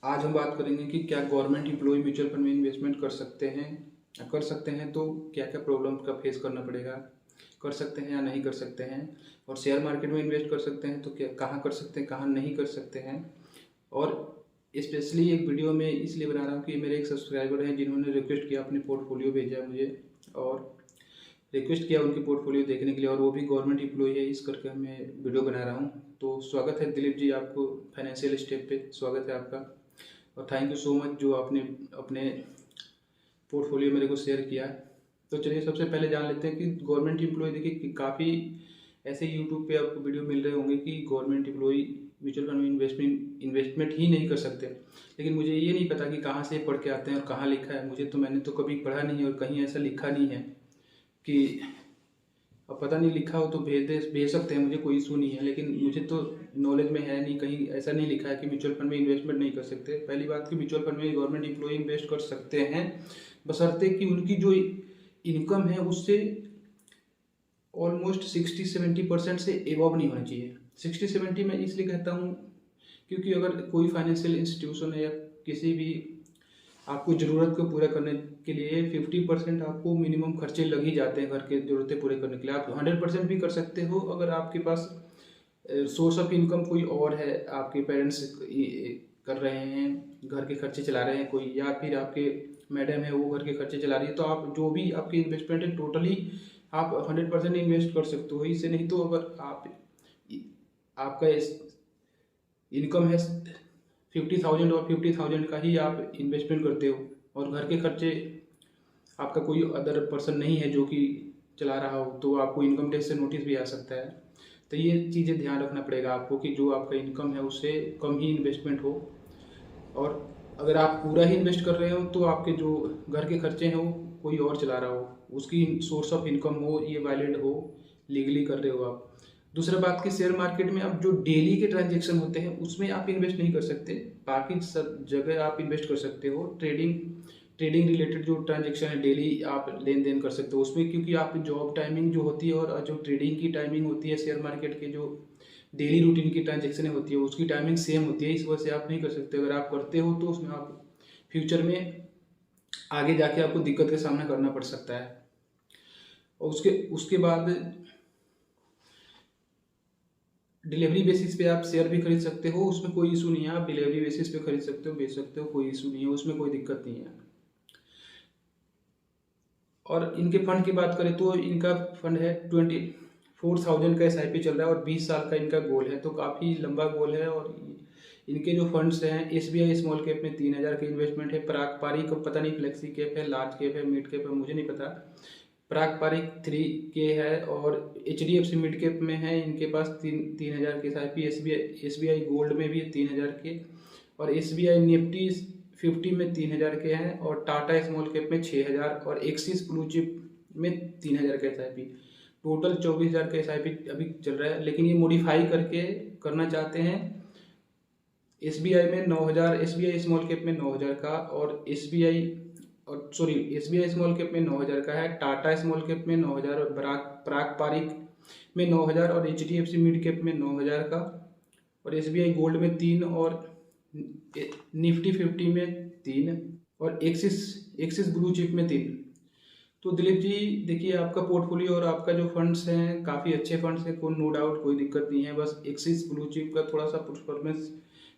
आज हम बात करेंगे कि क्या गवर्नमेंट एम्प्लॉय म्यूचुअल फंड में इन्वेस्टमेंट कर सकते हैं तो क्या क्या प्रॉब्लम का फेस करना पड़ेगा, कर सकते हैं या नहीं कर सकते हैं। और शेयर मार्केट में इन्वेस्ट कर सकते हैं तो क्या कहाँ कर सकते हैं, कहाँ नहीं कर सकते हैं। और स्पेशली एक वीडियो में इसलिए बना रहा हूँ कि मेरे एक सब्सक्राइबर हैं जिन्होंने रिक्वेस्ट किया, अपनी पोर्टफोलियो भेजा मुझे और रिक्वेस्ट किया उनकी पोर्टफोलियो देखने के लिए, और वो भी गवर्नमेंट एम्प्लॉय है, इस करके मैं वीडियो बना रहा हूँ। तो स्वागत है दिलीप जी, आपको फाइनेंशियल स्टेप पे स्वागत है आपका। और थैंक यू सो मच जो आपने अपने पोर्टफोलियो मेरे को शेयर किया है। तो चलिए सबसे पहले जान लेते हैं कि गवर्नमेंट एम्प्लॉय, देखिए कि काफ़ी ऐसे यूट्यूब पे आपको वीडियो मिल रहे होंगे कि गवर्नमेंट एम्प्लॉय म्यूचुअल फंड में इन्वेस्टमेंट ही नहीं कर सकते। लेकिन मुझे ये नहीं पता कि कहाँ से पढ़ के आते हैं और कहाँ लिखा है। मैंने तो कभी पढ़ा नहीं है और कहीं ऐसा लिखा नहीं है कि, अब पता नहीं लिखा हो तो भेज सकते हैं, मुझे कोई इशू नहीं है। लेकिन मुझे तो नॉलेज में है नहीं, कहीं ऐसा नहीं लिखा है कि म्यूचुअल फंड में इन्वेस्टमेंट नहीं कर सकते। पहली बात कि म्यूचुअल फंड में गवर्नमेंट एम्प्लॉय इन्वेस्ट कर सकते हैं, बशर्ते कि उनकी जो इनकम है उससे ऑलमोस्ट 60-70% से एबव नहीं होना चाहिए। 60-70 मैं इसलिए कहता हूँ क्योंकि अगर कोई फाइनेंशियल इंस्टीट्यूशन है या किसी भी आपको ज़रूरत को पूरा करने के लिए 50% आपको मिनिमम खर्चे लग ही जाते हैं घर के ज़रूरतें पूरे करने के लिए। आप 100% भी कर सकते हो अगर आपके पास सोर्स ऑफ इनकम कोई और है, आपके पेरेंट्स कर रहे हैं, घर के खर्चे चला रहे हैं कोई, या फिर आपके मैडम है वो घर के खर्चे चला रही है, तो आप जो भी आपकी इन्वेस्टमेंट है टोटली आप 100% इन्वेस्ट कर सकते हो। इससे नहीं तो अगर आपका इनकम है 50,000 और 50,000 का ही आप इन्वेस्टमेंट करते हो और घर के खर्चे आपका कोई अदर पर्सन नहीं है जो कि चला रहा हो, तो आपको इनकम टैक्स से नोटिस भी आ सकता है। तो ये चीज़ें ध्यान रखना पड़ेगा आपको कि जो आपका इनकम है उससे कम ही इन्वेस्टमेंट हो। और अगर आप पूरा ही इन्वेस्ट कर रहे हो तो आपके जो घर के खर्चे हैं वो कोई और चला रहा हो, उसकी सोर्स ऑफ इनकम हो, ये वैलिड हो, लीगली कर रहे हो आप। दूसरा बात कि शेयर मार्केट में अब जो डेली के ट्रांजेक्शन होते हैं उसमें आप इन्वेस्ट नहीं कर सकते। बाकी सब जगह आप इन्वेस्ट कर सकते हो। ट्रेडिंग रिलेटेड जो ट्रांजेक्शन है डेली आप लेन देन कर सकते हो उसमें, क्योंकि आप जॉब टाइमिंग जो होती है और जो ट्रेडिंग की टाइमिंग होती है, शेयर मार्केट के जो डेली रूटीन की ट्रांजेक्शन होती है उसकी टाइमिंग सेम होती है, इस वजह से आप नहीं कर सकते। अगर आप करते हो तो उसमें आप फ्यूचर में आगे जाके आपको दिक्कत का सामना करना पड़ सकता है। और उसके उसके बाद डिलीवरी बेसिस पे आप शेयर भी खरीद सकते हो, उसमें कोई इशू नहीं है। आप डिलीवरी बेसिस पे खरीद सकते हो, बेच सकते हो, कोई इशू नहीं है, उसमें कोई दिक्कत नहीं है। और इनके फंड की बात करें तो इनका फंड है 24,000 का SIP चल रहा है और 20 साल का इनका गोल है, तो काफ़ी लंबा गोल है। और इनके जो फंड्स हैं SBI स्मॉल कैप में 3,000 की इन्वेस्टमेंट है, पारंपरिक पता नहीं फ्लेक्सी कैप है, लार्ज कैप है, मिड कैप है, मुझे नहीं पता। पारंपरिक 3K है और HDFC मिड कैप में है इनके पास 3,000 के SIP। SBI गोल्ड में भी 3,000 के, और SBI निफ्टी 50 में 3,000 के हैं, और टाटा स्मॉल कैप में 6,000, और एक्सिस ब्लू चिप में 3,000 का SIP। टोटल 24,000 का SIP अभी चल रहा है। लेकिन ये मॉडिफाई करके करना चाहते हैं। SBI में 9,000, SBI स्मॉल कैप में 9,000 का, और SBI स्मॉल कैप में 9,000 का है, टाटा स्मॉल कैप में 9,000, और पारंपरिक में 9,000, और HDFC मिड कैप में 9,000 का, और SBI गोल्ड में 3, और निफ्टी 50 में 3, और एक्सिस ब्लू चिप में 3। तो दिलीप जी देखिए, आपका पोर्टफोलियो और आपका जो फंड्स हैं काफ़ी अच्छे फंड्स हैं, कोई नो डाउट, कोई दिक्कत नहीं है। बस एक्सिस ब्लू चिप का थोड़ा सा परफॉर्मेंस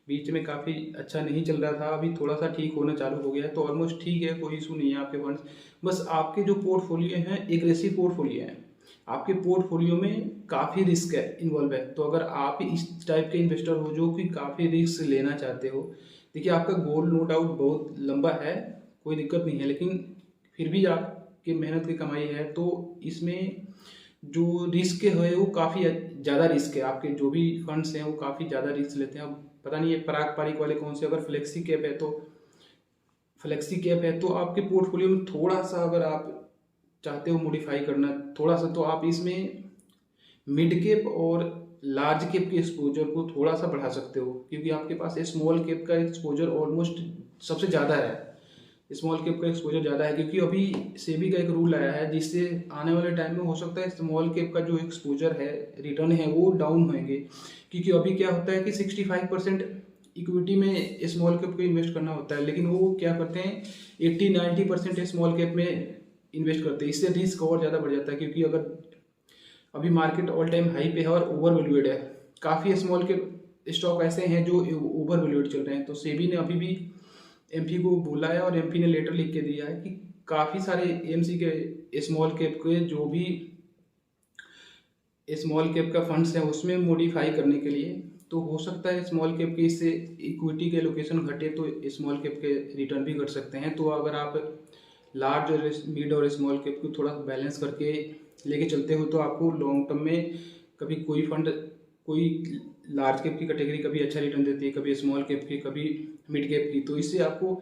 बीच में काफ़ी अच्छा नहीं चल रहा था, अभी थोड़ा सा ठीक होना चालू हो गया है, तो ऑलमोस्ट ठीक है, कोई इशू नहीं है आपके फंड्स। बस आपके जो पोर्टफोलियो हैं एग्रेसिव पोर्टफोलियो हैं, आपके पोर्टफोलियो में काफ़ी रिस्क है इन्वॉल्व है। तो अगर आप इस टाइप के इन्वेस्टर हो जो कि काफ़ी रिस्क लेना चाहते हो, देखिए आपका गोल नो डाउट बहुत लंबा है, कोई दिक्कत नहीं है, लेकिन फिर भी आपकी मेहनत की कमाई है, तो इसमें जो रिस्क है वो काफ़ी ज़्यादा रिस्क है। आपके जो भी फंड्स हैं वो काफ़ी ज़्यादा रिस्क लेते हैं। अब पता नहीं है पारंपरिक वाले कौन से, अगर फ्लेक्सी कैप है तो आपके पोर्टफोलियो में थोड़ा सा अगर आप चाहते हो मॉडिफाई करना थोड़ा सा, तो आप इसमें मिड कैप और लार्ज कैप के एक्सपोजर को थोड़ा सा बढ़ा सकते हो, क्योंकि आपके पास स्मॉल कैप का एक्सपोजर ऑलमोस्ट सबसे ज़्यादा है। स्मॉल कैप का एक्सपोजर ज़्यादा है क्योंकि अभी सेबी का एक रूल आया है जिससे आने वाले टाइम में हो सकता है स्मॉल कैप का जो एक्सपोजर है, रिटर्न है, वो डाउन होंगे। क्योंकि अभी क्या होता है कि 65% इक्विटी में स्मॉल कैप को इन्वेस्ट करना होता है, लेकिन वो क्या करते हैं 80-90% स्मॉल कैप में इन्वेस्ट करते हैं। इससे रिस्क और ज़्यादा बढ़ जाता है, क्योंकि अगर अभी मार्केट ऑल टाइम हाई पे है और ओवर वैल्यूएड है, काफ़ी स्मॉल कैप स्टॉक ऐसे हैं जो ओवर वैल्यूएड चल रहे हैं। तो सेबी ने अभी भी एमपी को बोला है और एमपी ने लेटर लिख के दिया है कि काफ़ी सारे एएमसी के स्मॉल कैप के जो भी स्मॉल कैप का फंड्स है उसमें मॉडिफाई करने के लिए, तो हो सकता है स्मॉल कैप के इससे इक्विटी के एलोकेशन घटे तो स्मॉल कैप के रिटर्न भी घट सकते हैं। तो अगर आप लार्ज और मिड और स्मॉल कैप को थोड़ा बैलेंस करके लेके चलते हो तो आपको लॉन्ग टर्म में कभी कोई फंड कोई लार्ज कैप की कैटेगरी कभी अच्छा रिटर्न देती है, कभी स्मॉल कैप की, कभी मिड कैप की, तो इससे आपको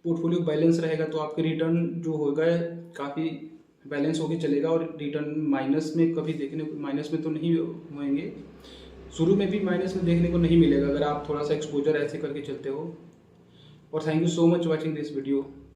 पोर्टफोलियो बैलेंस रहेगा तो आपके रिटर्न जो होगा काफ़ी बैलेंस होके चलेगा और रिटर्न माइनस में कभी देखने को माइनस में तो नहीं होंगे, शुरू में भी माइनस में देखने को नहीं मिलेगा अगर आप थोड़ा सा एक्सपोजर ऐसे करके चलते हो। और thank you so much watching this video.